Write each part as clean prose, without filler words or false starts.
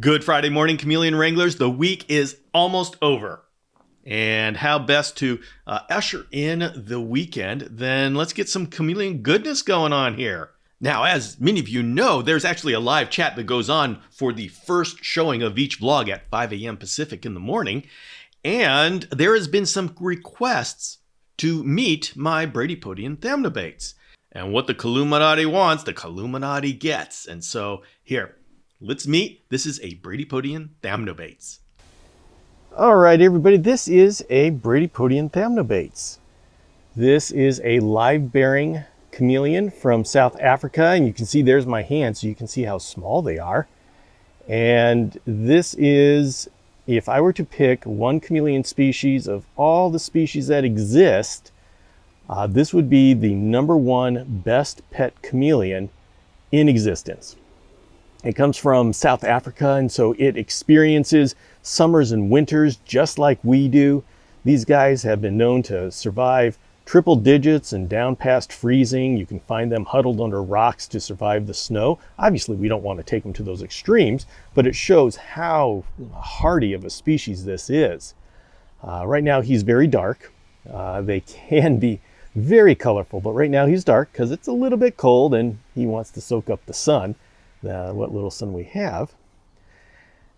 Good Friday morning, Chameleon Wranglers. The week is almost over. And how best to usher in the weekend? Then let's get some chameleon goodness going on here. Now, as many of you know, there's actually a live chat that goes on for the first showing of each vlog at 5 a.m. Pacific in the morning. And there has been some requests to meet my Brady Podon Thamnobates. And what the Illuminati wants, the Illuminati gets. And so here, let's meet. This is a Brady Podon Thamnobates. All right, everybody, this is a Brady Podon Thamnobates. This is a live-bearing chameleon from South Africa, and you can see there's my hand, so you can see how small they are. And this is, if I were to pick one chameleon species of all the species that exist, this would be the #1 best pet chameleon in existence. It comes from South Africa, and so it experiences summers and winters just like we do. These guys have been known to survive triple digits and down past freezing. You can find them huddled under rocks to survive the snow. Obviously, we don't want to take them to those extremes, but it shows how hardy of a species this is. Right now, he's very dark. They can be very colorful, but right now he's dark because it's a little bit cold and he wants to soak up the sun. What little sun we have.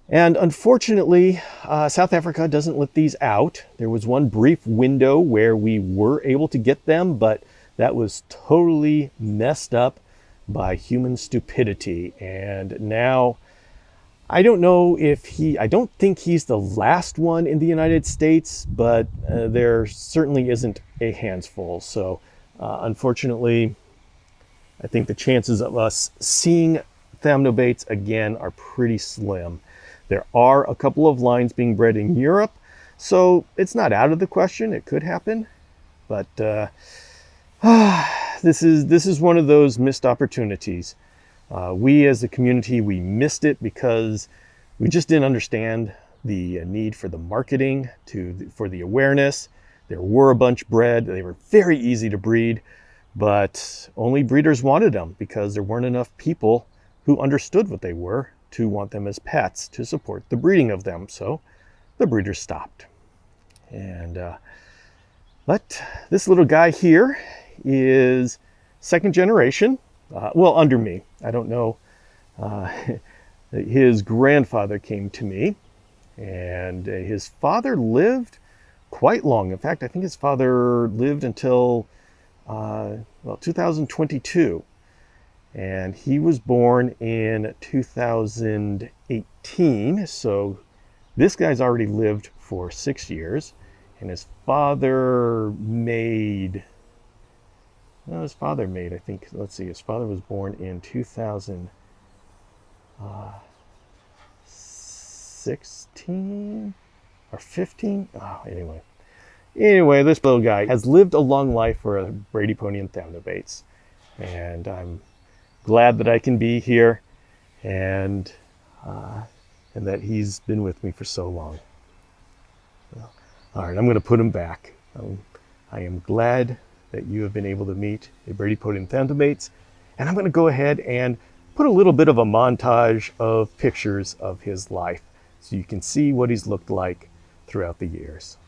And unfortunately, South Africa doesn't let these out. There was one brief window where we were able to get them, but that was totally messed up by human stupidity. And now, I don't know if I don't think he's the last one in the United States, but there certainly isn't a handful. So unfortunately, I think the chances of us seeing Thamnobates again are pretty slim. There are a couple of lines being bred in Europe, so it's not out of the question. It could happen, but this is one of those missed opportunities. We as a community, we missed it because we just didn't understand the need for the marketing, for the awareness. There were a bunch bred. They were very easy to breed, but only breeders wanted them because there weren't enough people who understood what they were to want them as pets to support the breeding of them. So the breeders stopped. And but this little guy here is second generation. Well, under me. I don't know. His grandfather came to me, and his father lived quite long. In fact, I think his father lived until 2022. And he was born in 2018, so this guy's already lived for 6 years. And his father made, I think, let's see, his father was born in 2016 or 15. Anyway, this little guy has lived a long life for a Brady Podon Thamnobates, and I'm glad that I can be here and that he's been with me for so long. Well, all right, I'm going to put him back. I am glad that you have been able to meet a Brady Podon Thamnobates, and I'm going to go ahead and put a little bit of a montage of pictures of his life so you can see what he's looked like throughout the years.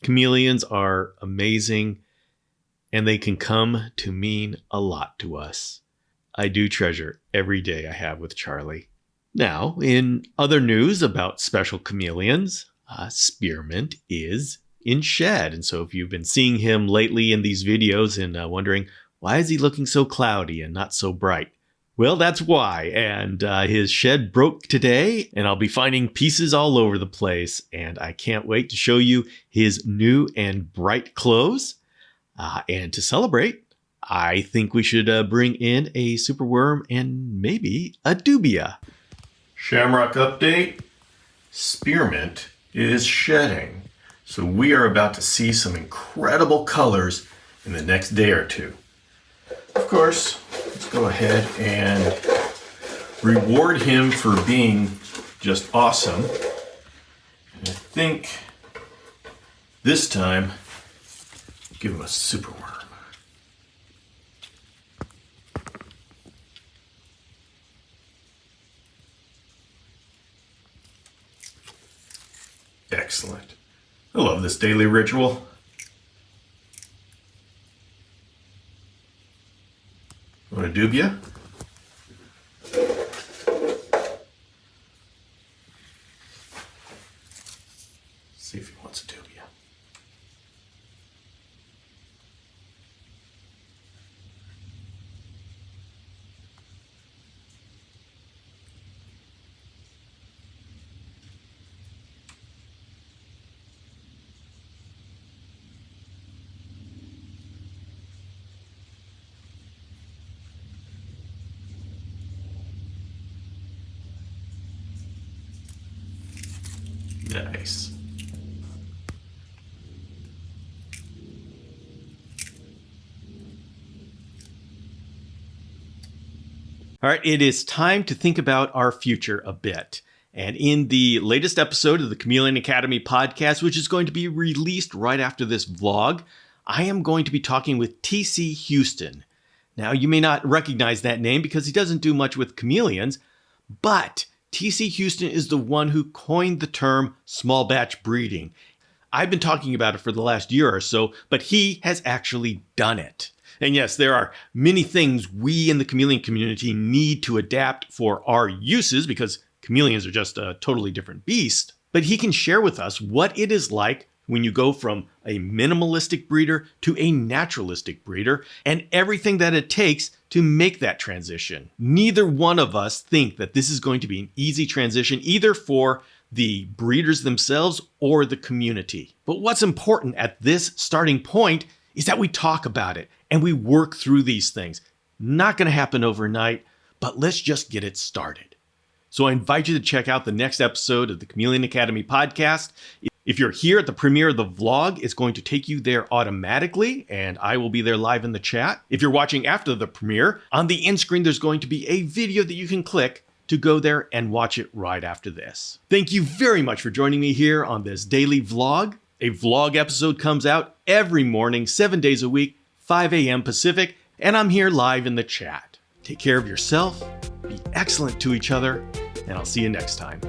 chameleons are amazing, and they can come to mean a lot to us. I do treasure every day I have with Charlie. Now, in other news about special chameleons, Spearmint is in shed. And so if you've been seeing him lately in these videos and wondering, why is he looking so cloudy and not so bright? Well, that's why. And his shed broke today, and I'll be finding pieces all over the place. And I can't wait to show you his new and bright clothes. And to celebrate, I think we should bring in a superworm and maybe a dubia. Shamrock update. Spearmint is shedding. So we are about to see some incredible colors in the next day or two. Of course, let's go ahead and reward him for being just awesome. And I think this time, give him a superworm. Excellent. I love this daily ritual. Want a dubia? See if he wants a dubia. Nice. All right, it is time to think about our future a bit. And in the latest episode of the Chameleon Academy podcast, which is going to be released right after this vlog, I am going to be talking with T.C. Houston. Now, you may not recognize that name because he doesn't do much with chameleons, but T.C. Houston is the one who coined the term small batch breeding. I've been talking about it for the last year or so, but he has actually done it. And yes, there are many things we in the chameleon community need to adapt for our uses because chameleons are just a totally different beast. But he can share with us what it is like when you go from a minimalistic breeder to a naturalistic breeder and everything that it takes to make that transition. Neither one of us think that this is going to be an easy transition either for the breeders themselves or the community. But what's important at this starting point is that we talk about it and we work through these things. Not going to happen overnight, but let's just get it started. So I invite you to check out the next episode of the Chameleon Academy podcast. If you're here at the premiere of the vlog, it's going to take you there automatically, and I will be there live in the chat. If you're watching after the premiere, on the end screen, there's going to be a video that you can click to go there and watch it right after this. Thank you very much for joining me here on this daily vlog. A vlog episode comes out every morning, 7 days a week, 5 a.m. Pacific, and I'm here live in the chat. Take care of yourself, be excellent to each other, and I'll see you next time.